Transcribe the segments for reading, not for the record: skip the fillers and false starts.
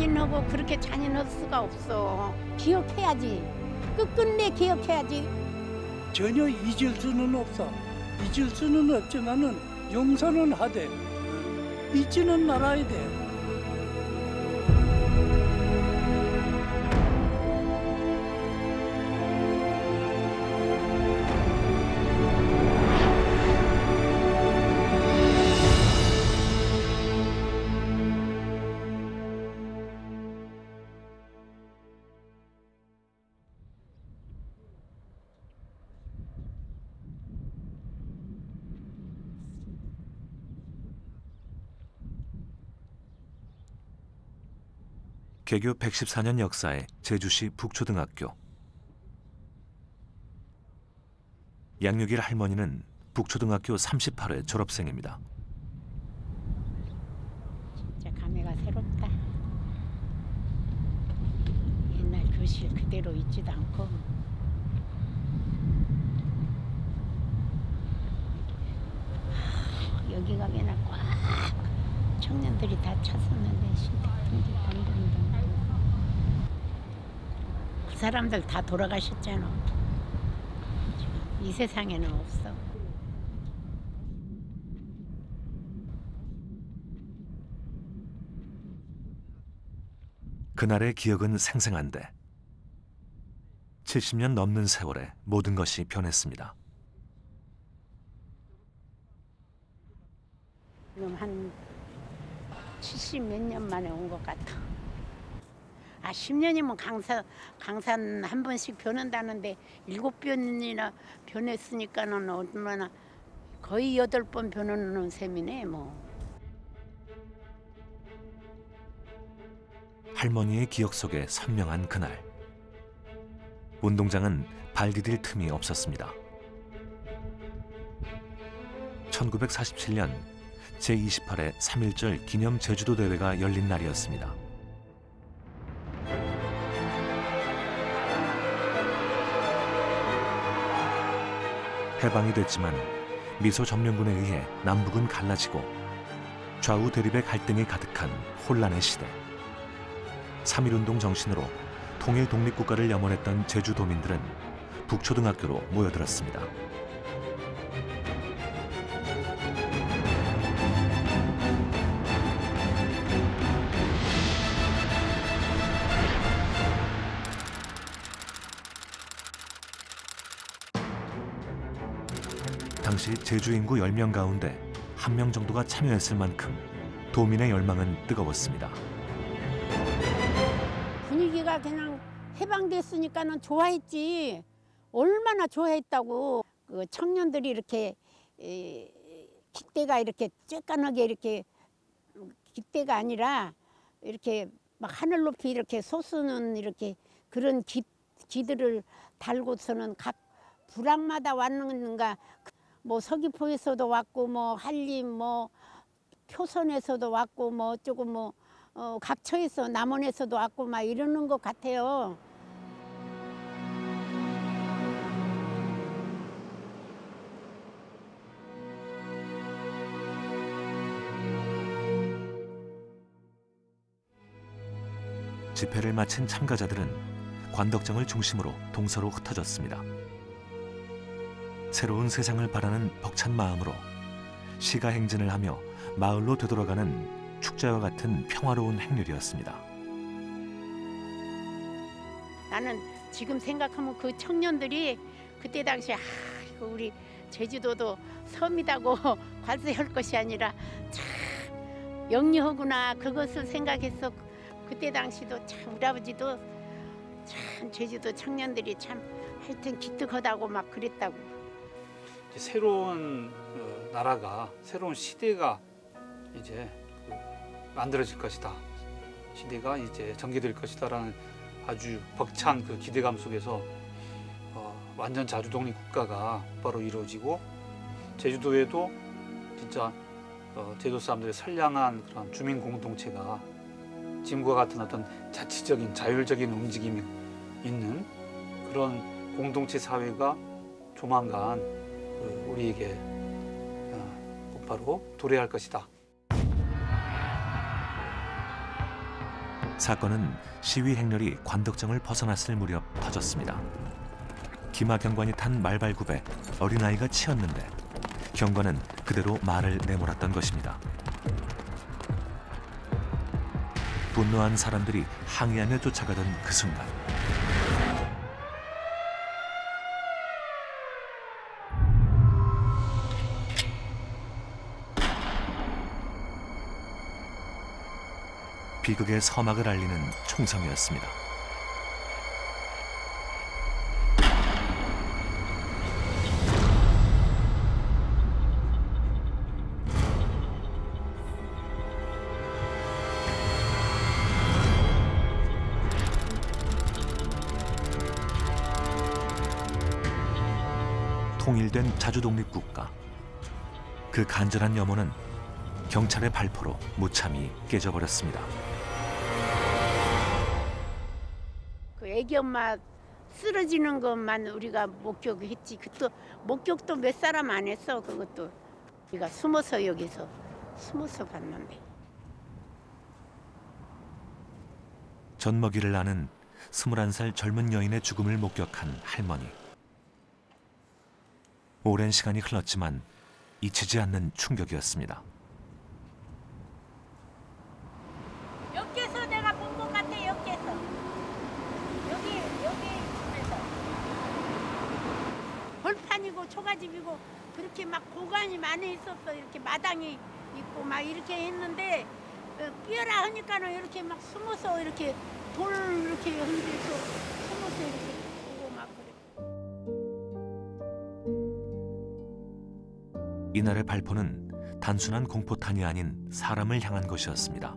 잔인하고 그렇게 잔인할 수가 없어. 기억해야지. 끝끝내 기억해야지. 전혀 잊을 수는 없어. 잊을 수는 없지만은 용서는 하되 잊지는 말아야 돼. 개교 114년 역사의 제주시 북초등학교. 양육일 할머니는 북초등학교 38회 졸업생입니다. 진짜 감회가 새롭다. 옛날 교실 그대로 있지도 않고. 여기 가면은 꽉 청년들이 다 찼었는데 신택동지 반등동. 그 사람들 다 돌아가셨잖아. 이 세상에는 없어. 그날의 기억은 생생한데 70년 넘는 세월에 모든 것이 변했습니다. 지금 한 70 몇 년 만에 온 것 같아. 10년이면 강산 한 번씩 변한다는데 7번이나 변했으니까는 얼마나 거의 8번 변하는 셈이네 뭐. 할머니의 기억 속에 선명한 그날. 운동장은 발 디딜 틈이 없었습니다. 1947년 제28회 3.1절 기념 제주도 대회가 열린 날이었습니다. 해방이 됐지만 미소 점령군에 의해 남북은 갈라지고 좌우 대립의 갈등이 가득한 혼란의 시대. 3.1운동 정신으로 통일 독립국가를 염원했던 제주도민들은 북초등학교로 모여들었습니다. 당시 제주 인구 10명 가운데 1명 정도가 참여했을 만큼 도민의 열망은 뜨거웠습니다. 분위기가 그냥 해방됐으니까는 좋아했지. 얼마나 좋아했다고. 그 청년들이 이렇게 깃대가 이렇게 쬐깐하게 이렇게 깃대가 아니라 이렇게 막 하늘 높이 이렇게 솟는 이렇게 그런 기들을 달고서는 각 부락마다 왔는가. 뭐 서귀포에서도 왔고 뭐 한림 뭐 표선에서도 왔고 뭐 어쩌고 뭐 각처에서 남원에서도 왔고 막 이러는 것 같아요. 집회를 마친 참가자들은 관덕정을 중심으로 동서로 흩어졌습니다. 새로운 세상을 바라는 벅찬 마음으로 시가 행진을 하며 마을로 되돌아가는 축제와 같은 평화로운 행렬이었습니다. 나는 지금 생각하면 그 청년들이 그때 당시에 이거 우리 제주도도 섬이다고 관세할 것이 아니라 참 영리하구나 그것을 생각해서 그때 당시도 참 우리 아버지도 참 제주도 청년들이 참 하여튼 기특하다고 막 그랬다고. 새로운 나라가 새로운 시대가 이제 만들어질 것이다. 시대가 이제 전개될 것이다라는 아주 벅찬 그 기대감 속에서 완전 자주독립 국가가 바로 이루어지고 제주도에도 진짜 제주도 사람들의 선량한 그런 주민 공동체가 지금과 같은 어떤 자치적인 자율적인 움직임이 있는 그런 공동체 사회가 조만간 우리에게 곧바로 도래할 것이다. 사건은 시위 행렬이 관덕정을 벗어났을 무렵 터졌습니다. 기마 경관이 탄 말발굽에 어린아이가 치였는데 경관은 그대로 말을 내몰았던 것입니다. 분노한 사람들이 항의하며 쫓아가던 그 순간 비극의 서막을 알리는 총성이었습니다. 통일된 자주독립국가. 그 간절한 염원은 경찰의 발포로 무참히 깨져버렸습니다. 그 애기 엄마 쓰러지는 것만 우리가 목격했지. 그것도 목격도 몇 사람 안 했어. 그것도 우리가 숨어서 여기서 숨어서 봤는데. 젖먹이를 아는 21살 젊은 여인의 죽음을 목격한 할머니. 오랜 시간이 흘렀지만 잊히지 않는 충격이었습니다. 여기서 내가 본 것 같아. 여기에서 여기 집에서 벌판이고 초가집이고 그렇게 막 고관이 많이 있었어. 이렇게 마당이 있고 막 이렇게 했는데 뛰어라 하니까는 이렇게 막 숨어서 이렇게 돌 이렇게 흔들고 숨어서 이렇게 보고 막 그래. 이날의 발포는 단순한 공포탄이 아닌 사람을 향한 것이었습니다.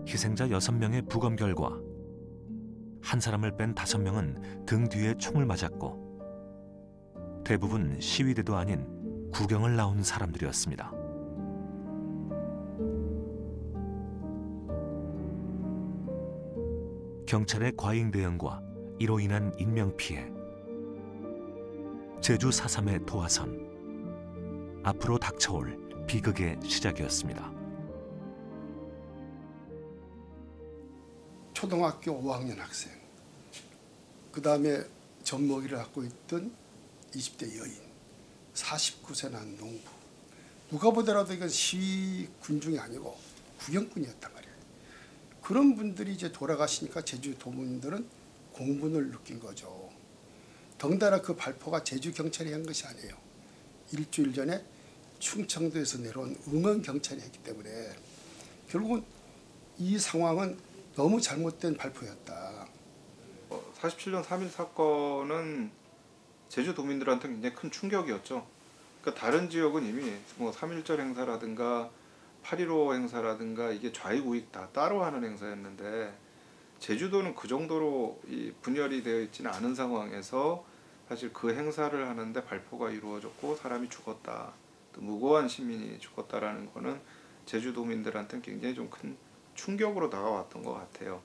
희생자 6명의 부검 결과 한 사람을 뺀 5명은 등 뒤에 총을 맞았고 대부분 시위대도 아닌 구경을 나온 사람들이었습니다. 경찰의 과잉 대응과 이로 인한 인명피해, 제주 4.3의 도화선, 앞으로 닥쳐올 비극의 시작이었습니다. 초등학교 5학년 학생, 그 다음에 젖먹이를 갖고 있던 20대 여인, 49세 난 농부. 누가 보더라도 이건 시위 군중이 아니고 구경꾼이었단 말이에요. 그런 분들이 이제 돌아가시니까 제주 도민들은 공분을 느낀 거죠. 덩달아 그 발포가 제주 경찰이 한 것이 아니에요. 일주일 전에 충청도에서 내려온 응원 경찰이 했기 때문에 결국은 이 상황은 너무 잘못된 발포였다. 47년 3.1 사건은 제주도민들한테 굉장히 큰 충격이었죠. 그러니까 다른 지역은 이미 뭐 3.1절 행사라든가 8.15 행사라든가 이게 좌익우익 다 따로 하는 행사였는데 제주도는 그 정도로 이 분열이 되어 있지는 않은 상황에서 사실 그 행사를 하는데 발포가 이루어졌고 사람이 죽었다. 또 무고한 시민이 죽었다라는 거는 제주도민들한테는 굉장히 좀 큰 충격으로 다가왔던 것 같아요.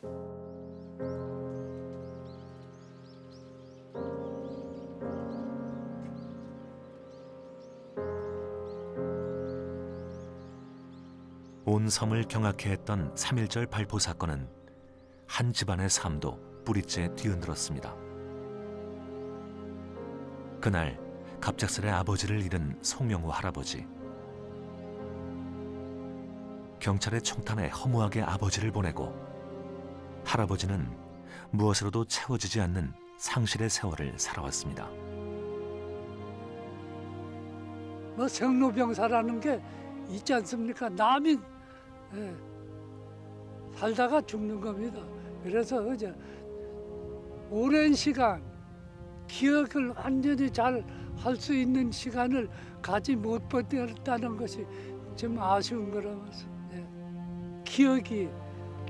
온 섬을 경악해 했던 3.1절 발포 사건은 한 집안의 삶도 뿌리째 뒤흔들었습니다. 그날 갑작스레 아버지를 잃은 송영호 할아버지. 경찰의 총탄에 허무하게 아버지를 보내고 할아버지는 무엇으로도 채워지지 않는 상실의 세월을 살아왔습니다. 뭐 생로병사라는 게 있지 않습니까? 남이 살다가 죽는 겁니다. 그래서 이제 오랜 시간 기억을 완전히 잘 할 수 있는 시간을 가지 못했다는 것이 좀 아쉬운 거라면서. 기억이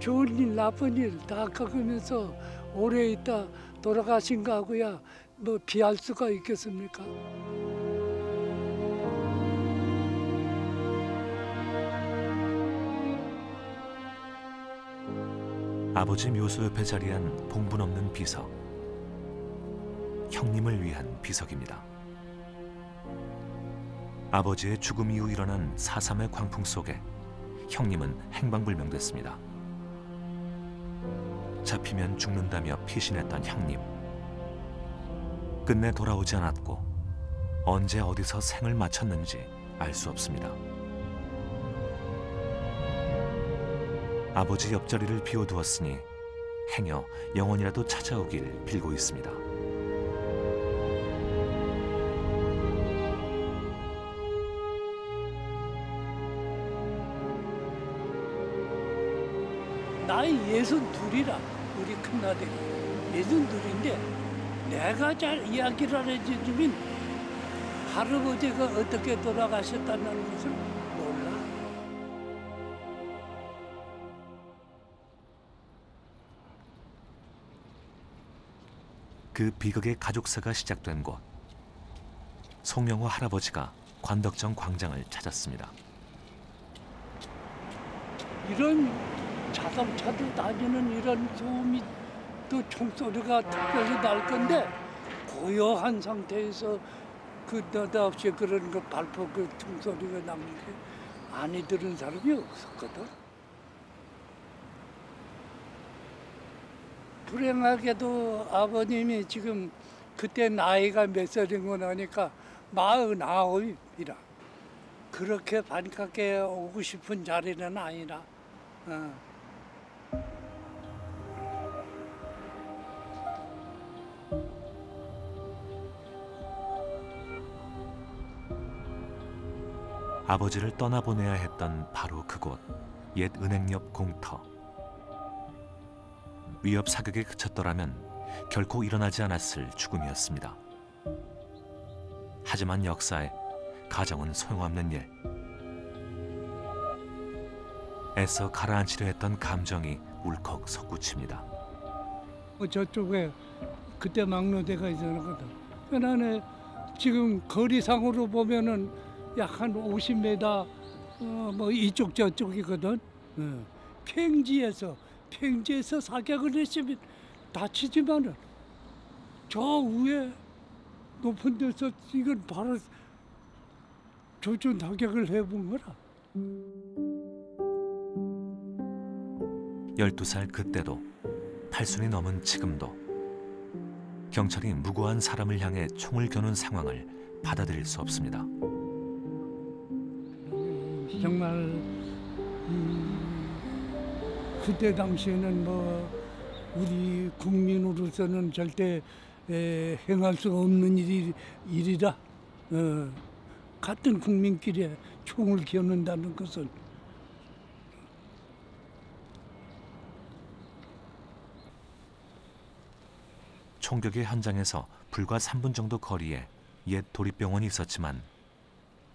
좋은 일 나쁜 일 다 겪으면서 오래 있다 돌아가신 거하고야 뭐 비할 수가 있겠습니까? 아버지 묘소 옆에 자리한 봉분 없는 비석. 형님을 위한 비석입니다. 아버지의 죽음 이후 일어난 4.3의 광풍 속에 형님은 행방불명됐습니다. 잡히면 죽는다며 피신했던 형님. 끝내 돌아오지 않았고 언제 어디서 생을 마쳤는지 알 수 없습니다. 아버지 옆자리를 비워두었으니 행여 영원이라도 찾아오길 빌고 있습니다. 나이 62이라 우리 큰아들이 62인데 내가 잘 이야기를 해주면 할아버지가 어떻게 돌아가셨다는 것을 몰라. 그 비극의 가족사가 시작된 곳. 송영호 할아버지가 관덕정 광장을 찾았습니다. 이런 자동차들 다니는 이런 소음이 또 총소리가 특별히 날 건데 고요한 상태에서 그 느닷없이 그런 거 발포 그 총소리가 나는 게 안 들은 사람이 없었거든. 불행하게도 아버님이 지금 그때 나이가 몇 살인 거 나니까 49이라 그렇게 반갑게 오고 싶은 자리는 아니라. 아버지를 떠나보내야 했던 바로 그곳, 옛 은행 옆 공터. 위협 사격에 그쳤더라면 결코 일어나지 않았을 죽음이었습니다. 하지만 역사에 가정은 소용없는 일. 애써 가라앉히려 했던 감정이 울컥 솟구칩니다. 저쪽에 그때 막노대가 있었거든. 그나네 지금 거리상으로 보면은 약 한 50m 뭐 이쪽 저쪽이거든. 평지에서 사격을 했으면 다치지만은 저 위에 높은 데서 이건 바로 조준 타격을 해본 거라. 12살 그때도, 8순이 넘은 지금도 경찰이 무고한 사람을 향해 총을 겨눈 상황을 받아들일 수 없습니다. 정말 그때 당시에는 뭐 우리 국민으로서는 절대 행할 수 없는 일이라 같은 국민끼리 총을 겨눈다는 것은 총격의 현장에서 불과 3분 정도 거리에 옛 도립병원이 있었지만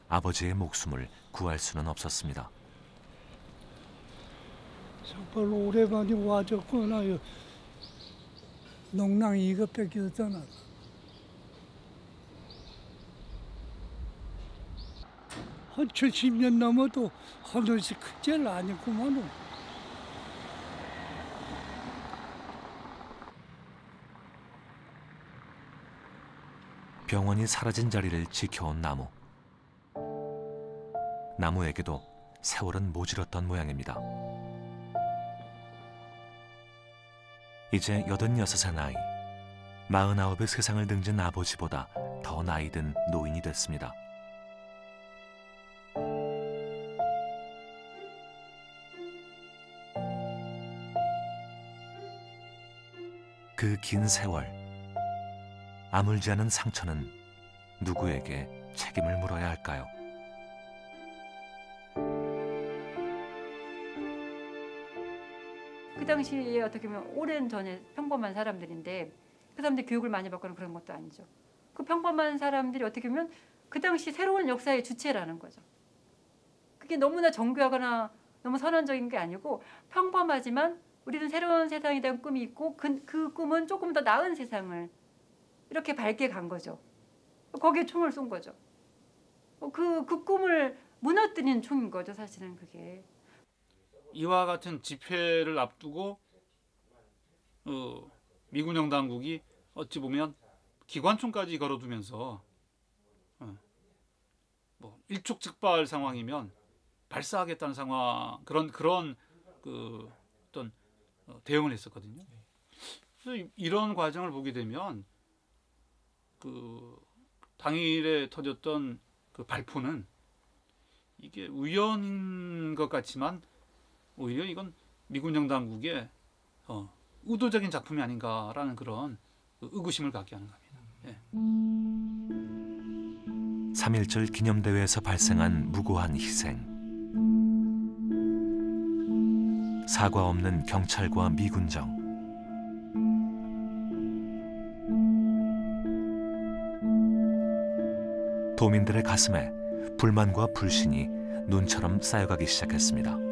아버지의 목숨을 구할 수는 없었습니다. 정말 오래간에 와줬구나. 농랑이 이것밖에 없잖아. 한 70년 넘어도 하늘이 큰죄는 아니구만. 병원이 사라진 자리를 지켜온 나무. 나무에게도 세월은 모질었던 모양입니다. 이제 86의 나이, 49의 세상을 등진 아버지보다 더 나이든 노인이 됐습니다. 그 긴 세월, 아물지 않은 상처는 누구에게 책임을 물어야 할까요? 그 당시에 어떻게 보면 오랜 전에 평범한 사람들인데 그 사람들이 교육을 많이 받거나 그런 것도 아니죠. 그 평범한 사람들이 어떻게 보면 그 당시 새로운 역사의 주체라는 거죠. 그게 너무나 정교하거나 너무 선언적인 게 아니고 평범하지만 우리는 새로운 세상에 대한 꿈이 있고 그 꿈은 조금 더 나은 세상을 이렇게 밝게 간 거죠. 거기에 총을 쏜 거죠. 그 꿈을 무너뜨린 총인 거죠, 사실은 그게. 이와 같은 집회를 앞두고 미군영 당국이 어찌 보면 기관총까지 걸어두면서 뭐 일촉즉발 상황이면 발사하겠다는 상황 그런 그 어떤 대응을 했었거든요. 그래서 이런 과정을 보게 되면 그 당일에 터졌던 그 발포는 이게 우연인 것 같지만 오히려 이건 미군 당국의 의도적인 작품이 아닌가라는 그런 의구심을 갖게 하는 겁니다. 예. 3.1절 기념대회에서 발생한 무고한 희생. 사과 없는 경찰과 미군정. 도민들의 가슴에 불만과 불신이 눈처럼 쌓여가기 시작했습니다.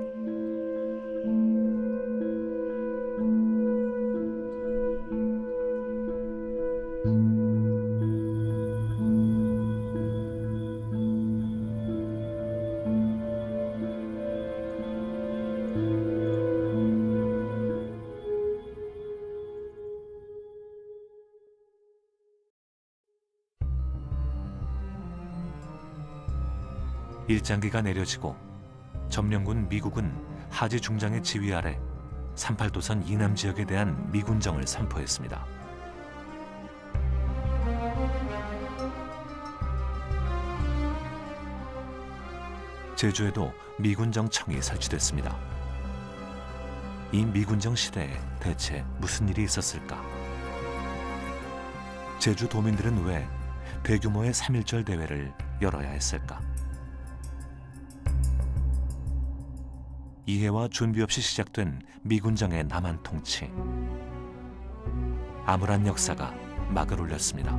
일장기가 내려지고 점령군 미국은 하지 중장의 지휘 아래 38도선 이남 지역에 대한 미군정을 선포했습니다. 제주에도 미군정청이 설치됐습니다. 이 미군정 시대에 대체 무슨 일이 있었을까? 제주 도민들은 왜 대규모의 3.1절 대회를 열어야 했을까? 이해와 준비 없이 시작된 미군정의 남한 통치. 암울한 역사가 막을 올렸습니다.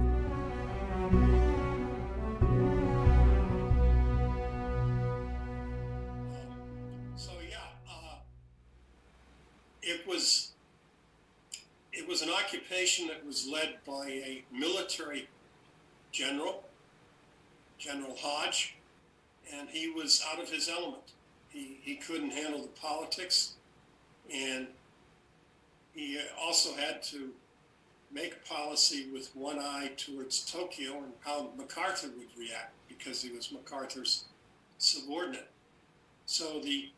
It was an occupation that was led by a military general, General Hodge, and he was out of his element. He couldn't handle the politics, and he also had to make policy with one eye towards Tokyo and how MacArthur would react, because he was MacArthur's subordinate. So the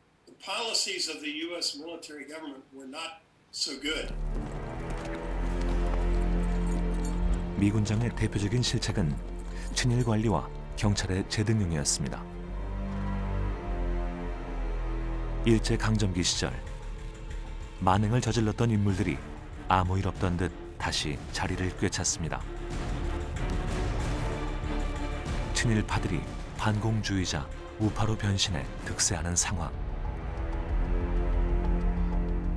policies of the U.S. military government were not so good. 미군정의 대표적인 실책은 친일 관리와 경찰의 재등용이었습니다. 일제 강점기 시절 만행을 저질렀던 인물들이 아무 일 없던 듯 다시 자리를 꿰찼습니다. 친일파들이 반공주의자 우파로 변신해 득세하는 상황.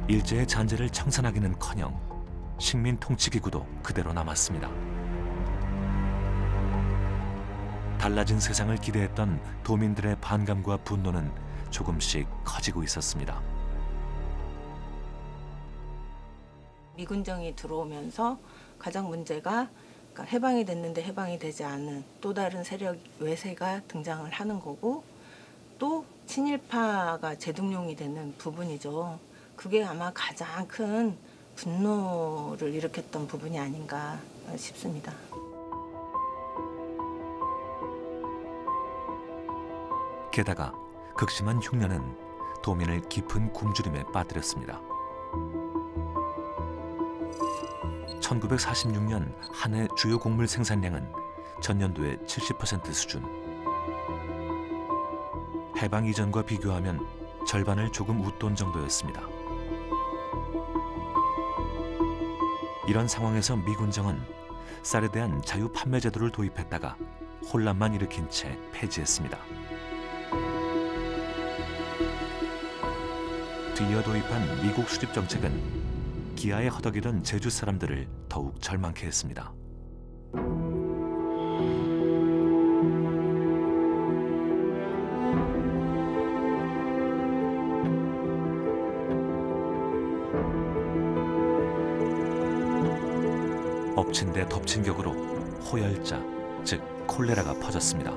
일제의 잔재를 청산하기는커녕 식민 통치기구도 그대로 남았습니다. 달라진 세상을 기대했던 도민들의 반감과 분노는 조금씩 커지고 있었습니다. 미군정이 들어오면서 가장 문제가 해방이 됐는데 해방이 되지 않은 또 다른 세력 외세가 등장을 하는 거고, 또 친일파가 재등용이 되는 부분이죠. 그게 아마 가장 큰 분노를 일으켰던 부분이 아닌가 싶습니다. 게다가 극심한 흉년은 도민을 깊은 굶주림에 빠뜨렸습니다. 1946년 한 해 주요 곡물 생산량은 전년도의 70% 수준. 해방 이전과 비교하면 절반을 조금 웃돈 정도였습니다. 이런 상황에서 미군정은 쌀에 대한 자유 판매 제도를 도입했다가 혼란만 일으킨 채 폐지했습니다. 뒤이어 도입한 미국 수립 정책은 기아에 허덕이던 제주 사람들을 더욱 절망케 했습니다. 엎친 데 덮친 격으로 호열자, 즉 콜레라가 퍼졌습니다.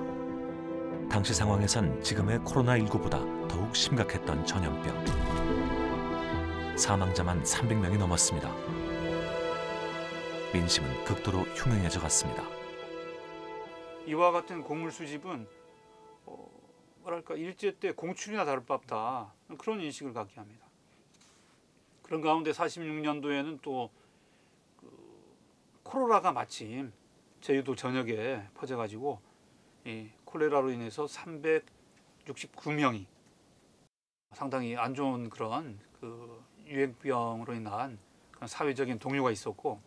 당시 상황에선 지금의 코로나19보다 더욱 심각했던 전염병. 사망자만 300명이 넘었습니다. 민심은 극도로 흉흉해져 갔습니다. 이와 같은 곡물 수집은 뭐랄까 일제 때 공출이나 다를 바 없다 그런 인식을 갖게 합니다. 그런 가운데 46년도에는 또 코로나가 마침 제주도 전역에 퍼져가지고 이 콜레라로 인해서 369명이 상당히 안 좋은 그런 그 유행병으로 인한 그런 사회적인 동요가 있었고,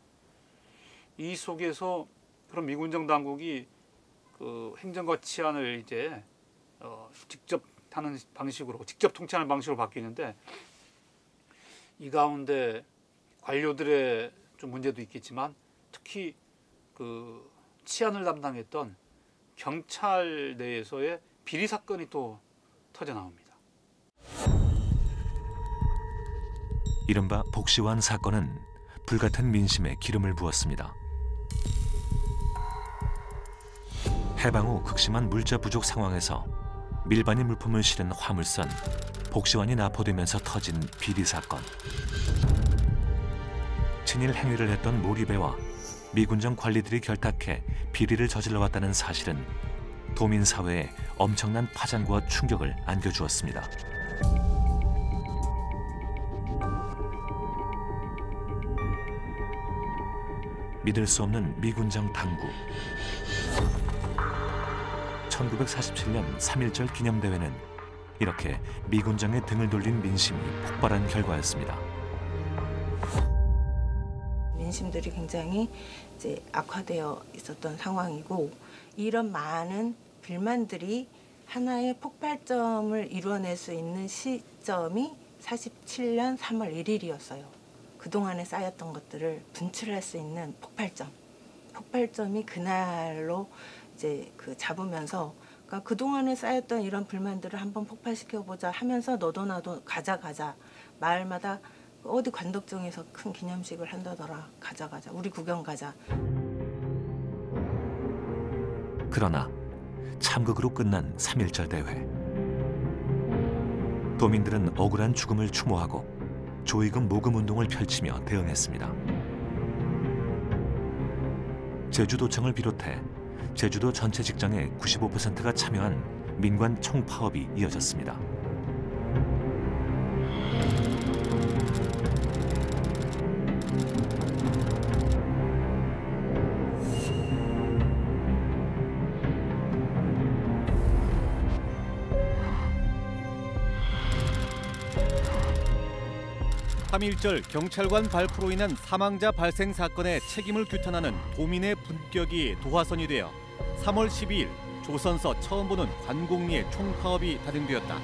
이 속에서 그런 미군정 당국이 그 행정과 치안을 이제 직접 하는 방식으로, 직접 통치하는 방식으로 바뀌는데, 이 가운데 관료들의 좀 문제도 있겠지만 특히 그 치안을 담당했던 경찰 내에서의 비리 사건이 또 터져 나옵니다. 이른바 복시환 사건은 불같은 민심에 기름을 부었습니다. 해방 후 극심한 물자 부족 상황에서 밀반이 물품을 실은 화물선 복시환이 납포되면서 터진 비리 사건. 친일 행위를 했던 모리배와 미군정 관리들이 결탁해 비리를 저질러 왔다는 사실은 도민 사회에 엄청난 파장과 충격을 안겨주었습니다. 믿을 수 없는 미군정 당국. 1947년 3.1절 기념대회는 이렇게 미군정에 등을 돌린 민심이 폭발한 결과였습니다. 민심들이 굉장히 이제 악화되어 있었던 상황이고, 이런 많은 불만들이 하나의 폭발점을 이루어낼 수 있는 시점이 47년 3월 1일이었어요. 그동안에 쌓였던 것들을 분출할 수 있는 폭발점이 그날로 이제 잡으면서, 그러니까 그동안에 쌓였던 이런 불만들을 한번 폭발시켜보자 하면서 너도 나도 가자 마을마다 어디 관덕정에서 큰 기념식을 한다더라, 가자 우리 구경 가자. 그러나 참극으로 끝난 3.1절 대회. 도민들은 억울한 죽음을 추모하고 조의금 모금 운동을 펼치며 대응했습니다. 제주도청을 비롯해 제주도 전체 직장의 95%가 참여한 민관 총파업이 이어졌습니다. (3.1절) 경찰관 발포로 인한 사망자 발생 사건의 책임을 규탄하는 도민의 분격이 도화선이 되어 3월 12일 조선서 처음 보는 관공리의 총파업이 단행되었다.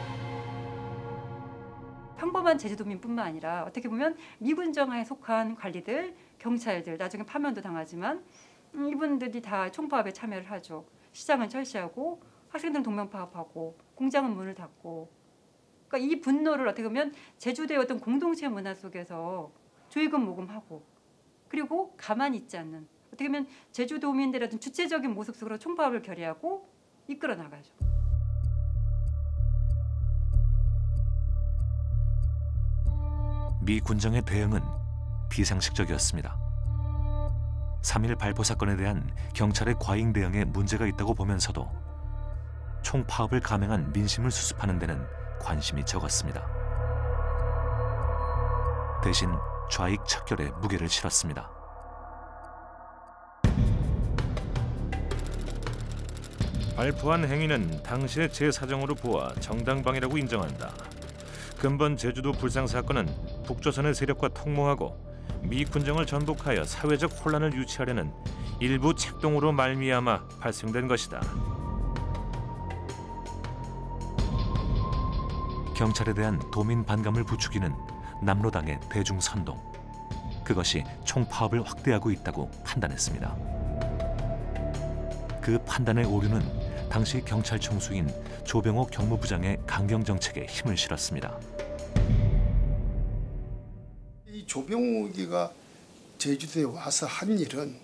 평범한 제주도민뿐만 아니라 어떻게 보면 미군정하에 속한 관리들, 경찰들, 나중에 파면도 당하지만 이분들이 다 총파업에 참여를 하죠. 시장은 철시하고 학생들은 동명파업하고 공장은 문을 닫고. 그러니까 이 분노를 어떻게 보면 제주도의 어떤 공동체 문화 속에서 조의금 모금하고, 그리고 가만히 있지 않는, 어떻게 보면 제주도민들의 어떤 주체적인 모습 속으로 총파업을 결의하고 이끌어 나가죠. 미 군정의 대응은 비상식적이었습니다. 3.1 발포 사건에 대한 경찰의 과잉 대응에 문제가 있다고 보면서도 총파업을 감행한 민심을 수습하는 데는 관심이 적었습니다. 대신 좌익 척결에 무게를 실었습니다. 발포한 행위는 당시의 제 사정으로 보아 정당방위라고 인정한다. 근본 제주도 불상 사건은 북조선의 세력과 통모하고 미 군정을 전복하여 사회적 혼란을 유치하려는 일부 책동으로 말미암아 발생된 것이다. 경찰에 대한 도민 반감을 부추기는 남로당의 대중선동. 그것이 총파업을 확대하고 있다고 판단했습니다. 그 판단의 오류는 당시 경찰 총수인 조병옥 경무부장의 강경정책에 힘을 실었습니다. 이 조병옥이가 제주도에 와서 한 일은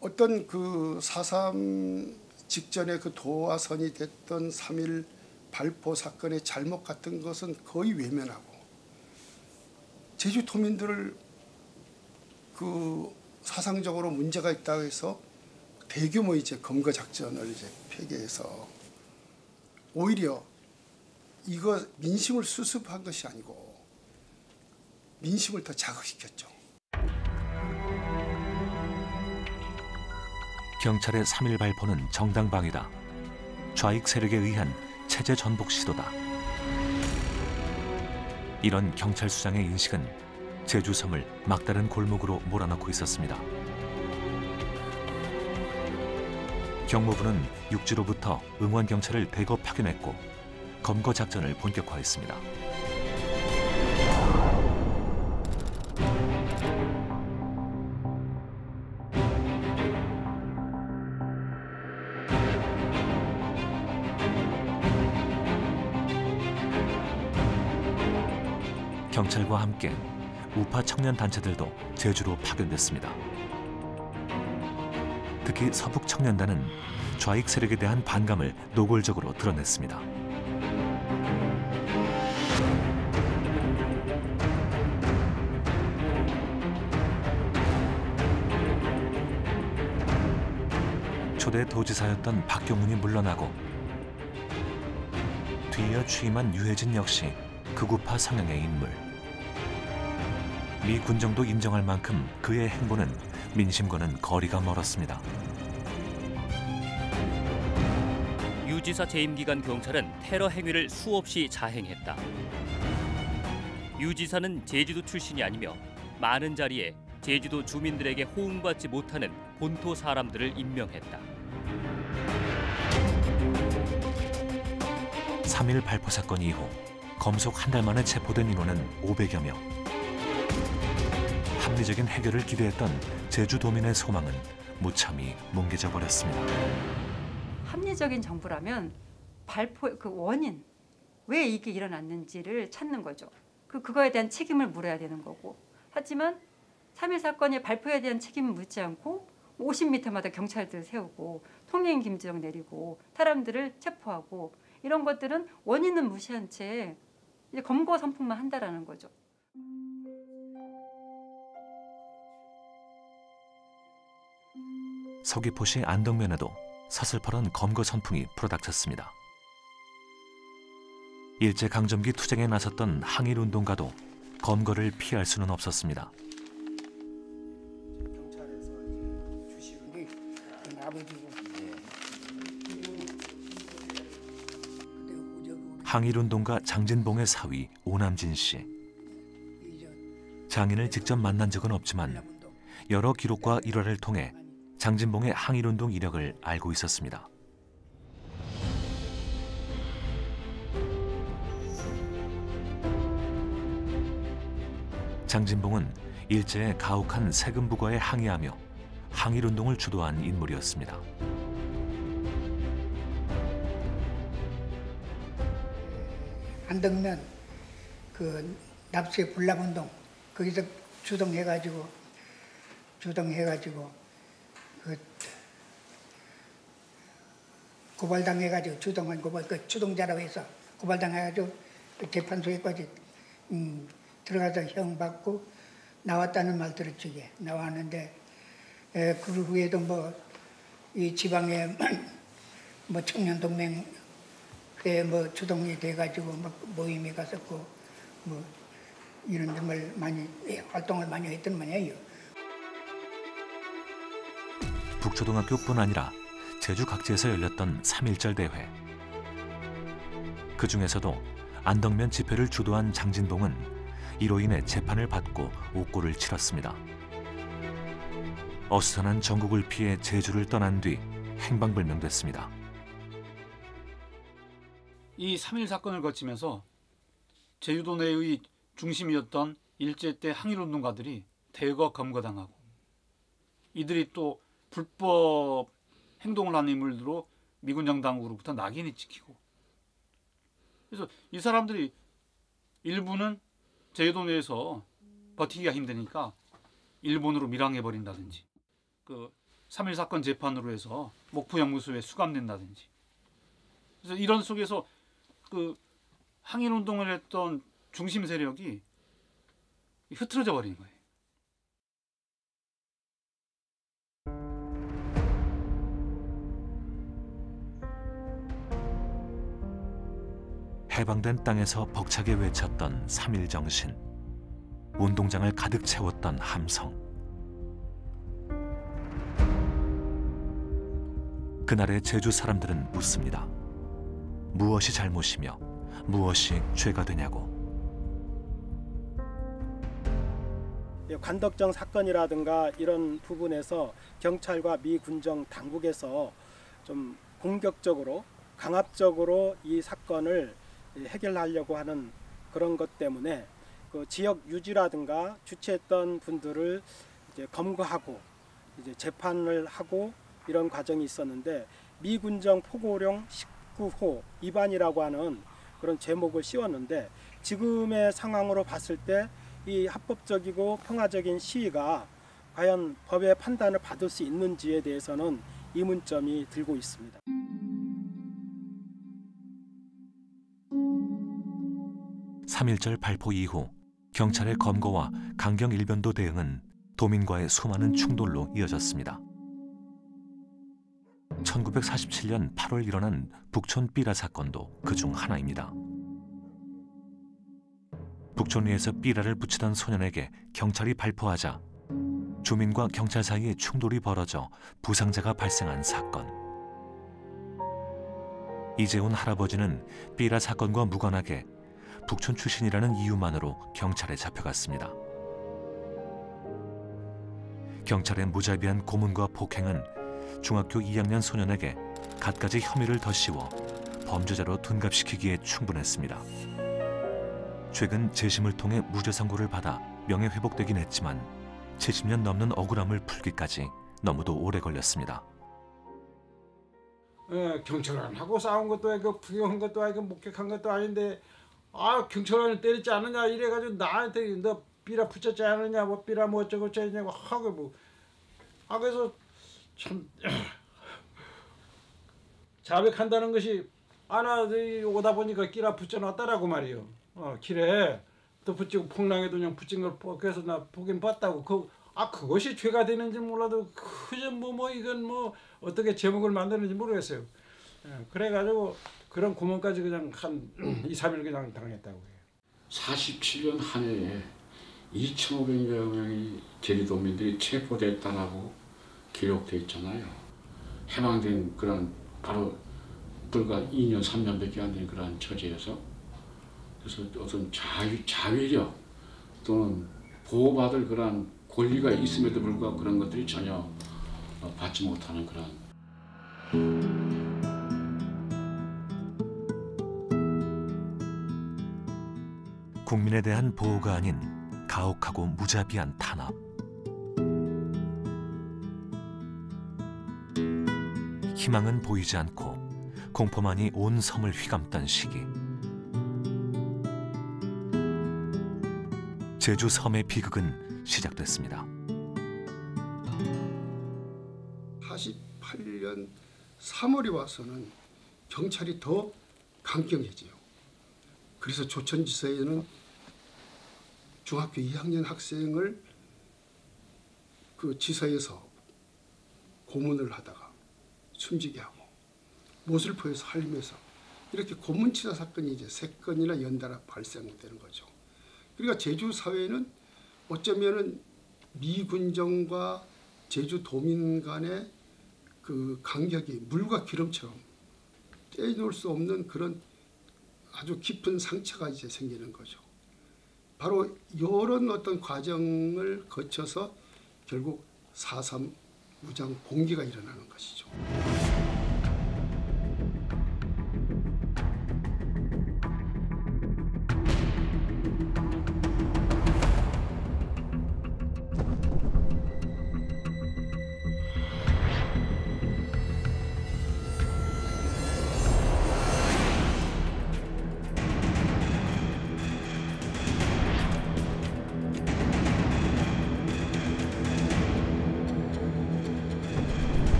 어떤 그 4.3 직전에 그 도화선이 됐던 3.1 발포 사건의 잘못 같은 것은 거의 외면하고, 제주도민들을 그 사상적으로 문제가 있다고 해서 대규모 이제 검거 작전을 이제 폐기해서 오히려 이거 민심을 수습한 것이 아니고 민심을 더 자극시켰죠. 경찰의 3일 발포는 정당방위다. 좌익 세력에 의한 체제 전복 시도다. 이런 경찰 수장의 인식은 제주섬을 막다른 골목으로 몰아넣고 있었습니다. 경무부는 육지로부터 응원 경찰을 대거 파견했고 검거 작전을 본격화했습니다. 경찰과 함께 우파 청년 단체들도 제주로 파견됐습니다. 특히 서북 청년단은 좌익 세력에 대한 반감을 노골적으로 드러냈습니다. 초대 도지사였던 박경훈이 물러나고 뒤이어 취임한 유해진 역시 극우파 성향의 인물. 미 군정도 인정할 만큼 그의 행보는 민심과는 거리가 멀었습니다. 유 지사 재임 기간 경찰은 테러 행위를 수없이 자행했다. 유 지사는 제주도 출신이 아니며 많은 자리에 제주도 주민들에게 호응받지 못하는 본토 사람들을 임명했다. 3.1 발포 사건 이후 검속 한 달 만에 체포된 인원은 500여 명. 합리적인 해결을 기대했던 제주도민의 소망은 무참히 뭉개져 버렸습니다. 합리적인 정부라면 발포 그 원인, 왜 이게 일어났는지를 찾는 거죠. 그거에 대한 책임을 물어야 되는 거고. 하지만 3.1 사건의 발포에 대한 책임을 묻지 않고 50m마다 경찰들 세우고 통행 김지령 내리고 사람들을 체포하고 이런 것들은 원인은 무시한 채 이제 검거 선풍만 한다라는 거죠. 서귀포시 안덕면에도 서슬퍼런 검거 선풍이 불어닥쳤습니다. 일제강점기 투쟁에 나섰던 항일운동가도 검거를 피할 수는 없었습니다. 항일운동가 장진봉의 사위 오남진 씨. 장인을 직접 만난 적은 없지만 여러 기록과 일화를 통해 장진봉의 항일운동 이력을 알고 있었습니다. 장진봉은 일제의 가혹한 세금 부과에 항의하며 항일운동을 주도한 인물이었습니다. 안덕면 그 납치 불납운동 거기서 주동해가지고 그 고발당해가지고 주동한 고발 그 주동자라고 해서 고발당해가지고 그 재판소에까지 들어가서 형 받고 나왔다는 말 들었지. 나왔는데 그 후에도 뭐 이 지방에 뭐 청년동맹 뭐 주동이 돼가지고 막 모임에 갔었고 뭐 이런 점을 많이 활동을 많이 했던 모양이에요. 북초등학교뿐 아니라 제주 각지에서 열렸던 3.1절 대회. 그 중에서도 안덕면 집회를 주도한 장진봉은 이로 인해 재판을 받고 옥고를 치렀습니다. 어수선한 전국을 피해 제주를 떠난 뒤 행방불명됐습니다. 이 3.1 사건을 거치면서 제주도 내의 중심이었던 일제 때 항일운동가들이 대거 검거당하고 이들이 또 불법 행동을 한 인물들로 미군 정당으로부터 낙인이 찍히고 그래서 이 사람들이 일부는 제주도 내에서 버티기가 힘드니까 일본으로 밀항해버린다든지 그 3.1 사건 재판으로 해서 목포영무소에 수감된다든지 그래서 이런 속에서 그 항일운동을 했던 중심 세력이 흐트러져 버리는 거예요. 해방된 땅에서 벅차게 외쳤던 3.1 정신. 운동장을 가득 채웠던 함성. 그날의 제주 사람들은 묻습니다. 무엇이 잘못이며 무엇이 죄가 되냐고. 관덕정 사건이라든가 이런 부분에서 경찰과 미 군정 당국에서 좀 공격적으로 강압적으로 이 사건을 해결하려고 하는 그런 것 때문에 그 지역 유지라든가 주최했던 분들을 이제 검거하고 이제 재판을 하고 이런 과정이 있었는데 미 군정 포고령 19호 위반이라고 하는 그런 제목을 씌웠는데 지금의 상황으로 봤을 때 이 합법적이고 평화적인 시위가 과연 법의 판단을 받을 수 있는지에 대해서는 의문점이 들고 있습니다. (3.1절) 발포 이후 경찰의 검거와 강경 일변도 대응은 도민과의 수많은 충돌로 이어졌습니다. 1947년 8월 일어난 북촌 삐라 사건도 그중 하나입니다. 북촌 위에서 삐라를 붙이던 소년에게 경찰이 발포하자 주민과 경찰 사이에 충돌이 벌어져 부상자가 발생한 사건. 이재훈 할아버지는 삐라 사건과 무관하게 북촌 출신이라는 이유만으로 경찰에 잡혀갔습니다. 경찰의 무자비한 고문과 폭행은 중학교 2학년 소년에게 갖가지 혐의를 더 씌워 범죄자로 둔갑시키기에 충분했습니다. 최근 재심을 통해 무죄 선고를 받아 명예회복되긴 했지만 70년 넘는 억울함을 풀기까지 너무도 오래 걸렸습니다. 경찰관하고 싸운 것도 아니고 부경한 것도 아니고 목격한 것도 아닌데 경찰관을 때리지 않느냐 이래가지고 나한테 너 삐라 붙였지 않느냐 뭐 삐라 뭐 어쩌고 저쩌냐고 하고 뭐 그래서 참 자백한다는 것이 나 오다 보니까 끼라 붙여놨다라고 말이요. 길에 또 붙이고 풍랑에도 그냥 붙인 걸 그래서 나 보긴 봤다고. 그것이 죄가 되는지 몰라도 그저 뭐 이건 뭐 어떻게 제목을 만드는지 모르겠어요. 그래가지고 그런 고문까지 그냥 한 2, 3일 그냥 당했다고 해요. 47년 한 해에 2,500여 명의 제주도민들이 체포됐다라고 기록돼 있잖아요. 해방된 그런 바로 불과 2년, 3년밖에 안 된 그런 처지에서 그래서 어떤 자위력 또는 보호받을 그런 권리가 있음에도 불구하고 그런 것들이 전혀 받지 못하는 그런 국민에 대한 보호가 아닌 가혹하고 무자비한 탄압. 희망은 보이지 않고 공포만이 온 섬을 휘감던 시기. 제주 섬의 비극은 시작됐습니다. 48년 3월에 와서는 경찰이 더 강경해져요. 그래서 조천지사에는 중학교 2학년 학생을 그 지사에서 고문을 하다가 숨지게 하고 모슬포에서 살리면서 이렇게 고문치사 사건이 이제 3건이나 연달아 발생되는 거죠. 그러니까 제주 사회는 어쩌면은 미군정과 제주도민 간의 그 간격이 물과 기름처럼 떼놓을 수 없는 그런 아주 깊은 상처가 이제 생기는 거죠. 바로 이런 어떤 과정을 거쳐서 결국 4.3 무장 공기가 일어나는 것이죠.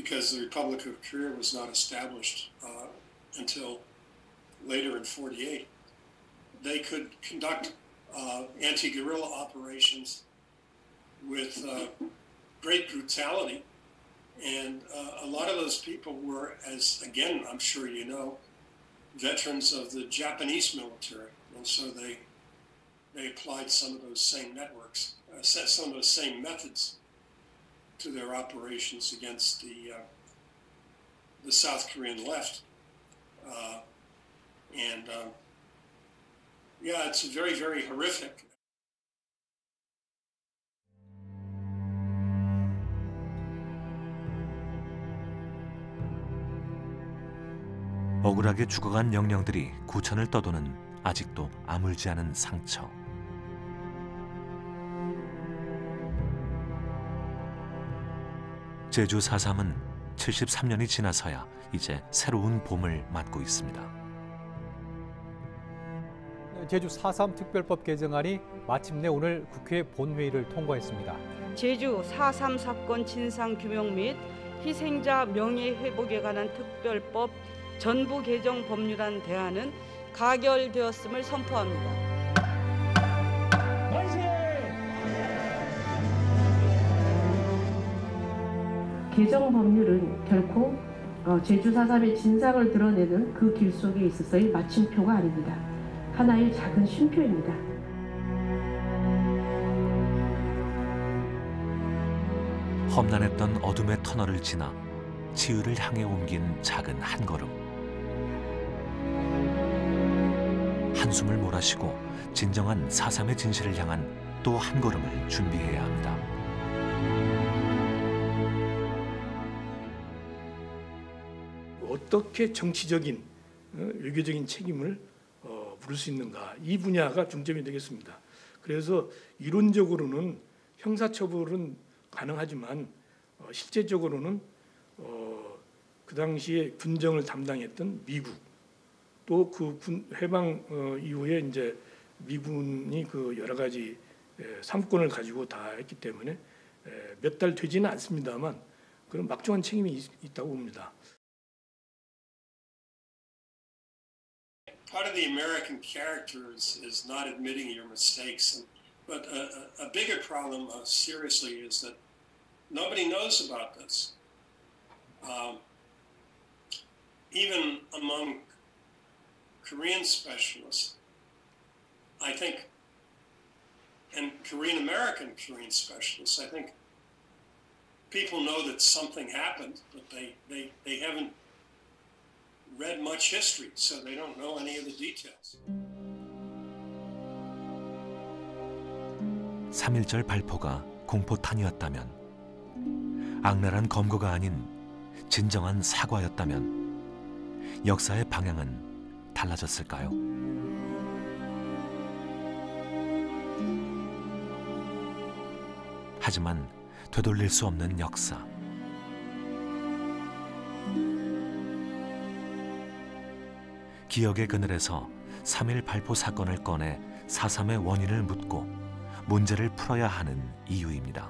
because the Republic of Korea was not established until later in '48, they could conduct anti-guerrilla operations with great brutality. And a lot of those people were, as again, I'm sure you know, veterans of the Japanese military. And so they applied some of those same networks, some of those same methods to their operations against the South Korean left. Yeah, it's very, very horrific. 억울하게 죽어간 영령들이 구천을 떠도는 아직도 아물지 않은 상처. 제주 4.3은 73년이 지나서야 이제 새로운 봄을 맞고 있습니다. 제주 4.3 특별법 개정안이 마침내 오늘 국회 본회의를 통과했습니다. 제주 4.3 사건 진상규명 및 희생자 명예회복에 관한 특별법 전부 개정 법률안 대안은 가결되었음을 선포합니다. 개정 법률은 결코 제주 4.3의 진상을 드러내는 그 길 속에 있어서의 마침표가 아닙니다. 하나의 작은 쉼표입니다. 험난했던 어둠의 터널을 지나 치유를 향해 옮긴 작은 한 걸음. 한숨을 몰아쉬고 진정한 4.3의 진실을 향한 또 한 걸음을 준비해야 합니다. 어떻게 정치적인, 외교적인 책임을 물을 수 있는가, 이 분야가 중점이 되겠습니다. 그래서 이론적으로는 형사처벌은 가능하지만 실제적으로는 그 당시에 군정을 담당했던 미국, 또 그 해방 이후에 이제 미군이 그 여러 가지 삼권을 가지고 다 했기 때문에 몇 달 되지는 않습니다만 그런 막중한 책임이 있다고 봅니다. Part of the American character is not admitting your mistakes, but a bigger problem, seriously, is that nobody knows about this. Even among Korean specialists, I think, and Korean American Korean specialists, I think people know that something happened, but they haven't read much history, so they don't know any of the details. 3.1절 발포가 공포탄이었다면, 악랄한 검거가 아닌 진정한 사과였다면 역사의 방향은 달라졌을까요? 하지만 되돌릴 수 없는 역사. 기억의 그늘에서 3.1 발포 사건을 꺼내 4.3의 원인을 묻고 문제를 풀어야 하는 이유입니다.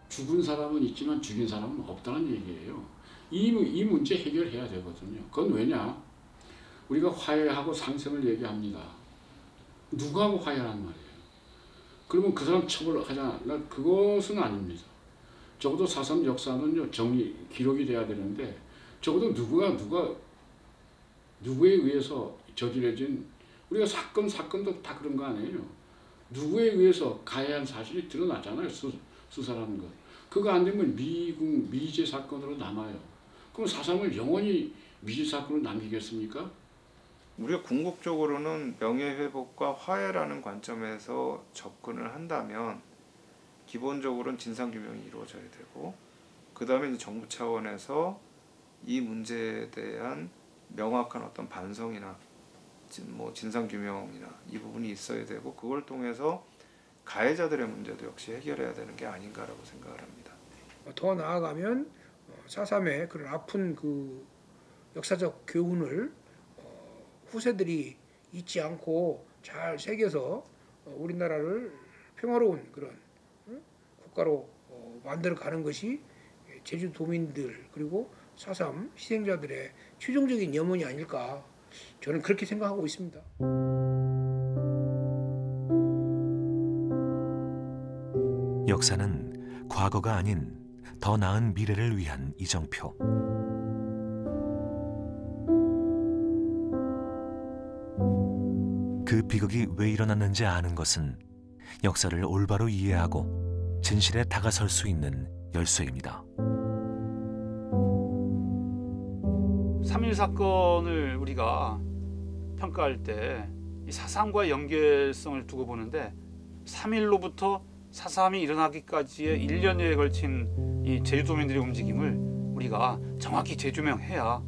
죽은 사람은 있지만 죽인 사람은 없다는 얘기예요. 이 문제 해결해야 되거든요. 그건 왜냐? 우리가 화해하고 상생을 얘기합니다. 누구하고 화해하란 말이에요? 그러면 그 사람 처벌하자. 그것은 아닙니다. 적어도 4.3 역사는요, 기록이 돼야 되는데, 적어도 누구에 의해서 저질러진, 우리가 사건도 다 그런 거 아니에요. 누구에 의해서 가해한 사실이 드러나잖아요, 수사라는 것. 그거 안 되면 미제 사건으로 남아요. 그럼 4.3을 영원히 미제 사건으로 남기겠습니까? 우리가 궁극적으로는 명예회복과 화해라는 관점에서 접근을 한다면 기본적으로는 진상규명이 이루어져야 되고, 그 다음에 이제 정부 차원에서 이 문제에 대한 명확한 어떤 반성이나 뭐 진상규명이나 이 부분이 있어야 되고, 그걸 통해서 가해자들의 문제도 역시 해결해야 되는 게 아닌가라고 생각을 합니다. 더 나아가면 4.3의 그런 아픈 그 역사적 교훈을 후세들이 잊지 않고 잘 새겨서 우리나라를 평화로운 그런 국가로 만들어가는 것이 제주도민들 그리고 4.3 희생자들의 최종적인 염원이 아닐까 저는 그렇게 생각하고 있습니다. 역사는 과거가 아닌 더 나은 미래를 위한 이정표. 그 비극이 왜 일어났는지 아는 것은 역사를 올바로 이해하고 진실에 다가설 수 있는 열쇠입니다. 3.1 사건을 우리가 평가할 때 이 4.3과의 연결성을 두고 보는데 3.1로부터 4.3이 일어나기까지의 1년여에 걸친 이 제주도민들의 움직임을 우리가 정확히 재조명해야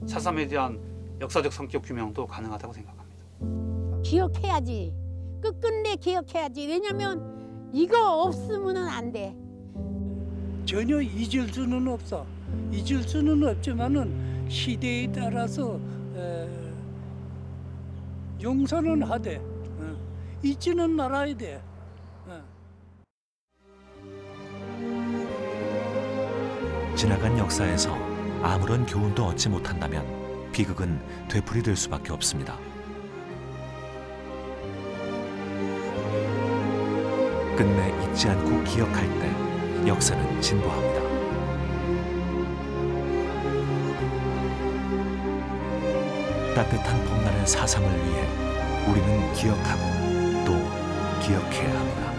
4.3에 대한 역사적 성격 규명도 가능하다고 생각합니다. 기억해야지. 끝끝내 기억해야지. 왜냐면 이거 없으면 안 돼. 전혀 잊을 수는 없어. 잊을 수는 없지만은 시대에 따라서 용서는 하되 잊지는 말아야 돼. 지나간 역사에서 아무런 교훈도 얻지 못한다면 비극은 되풀이될 수밖에 없습니다. 끝내 잊지 않고 기억할 때 역사는 진보합니다. 따뜻한 봄날의 4.3을 위해 우리는 기억하고 또 기억해야 합니다.